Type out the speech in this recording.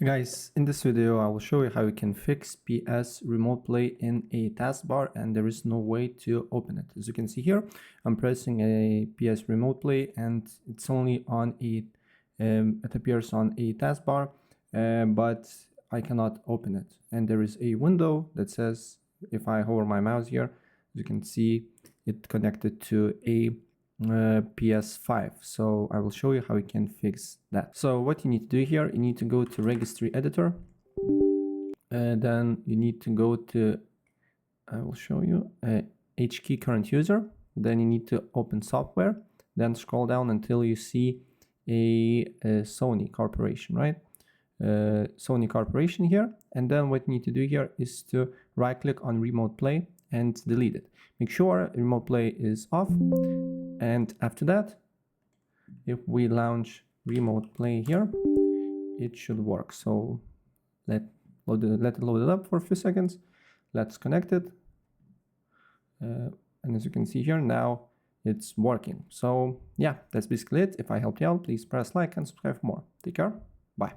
Hey guys, in this video I will show you how you can fix PS Remote Play in a taskbar and there is no way to open it. As you can see here, I'm pressing a PS Remote Play and it's only on it appears on a taskbar, but I cannot open it. And there is a window that says, if I hover my mouse here, as you can see, it connected to a PS5. So I will show you how you can fix that. So what you need to do here, you need to go to registry editor, and then you need to go to, I will show you, HKey current user. Then you need to open software, then scroll down until you see a Sony Corporation, right? Sony Corporation here. And then what you need to do here is to right click on remote play and delete it. Make sure remote play is off. And after that, if we launch remote play here, it should work. So let it load it up for a few seconds. Let's connect it. And as you can see here, now it's working. So yeah, that's basically it. If I helped you out, please press like and subscribe for more. Take care. Bye.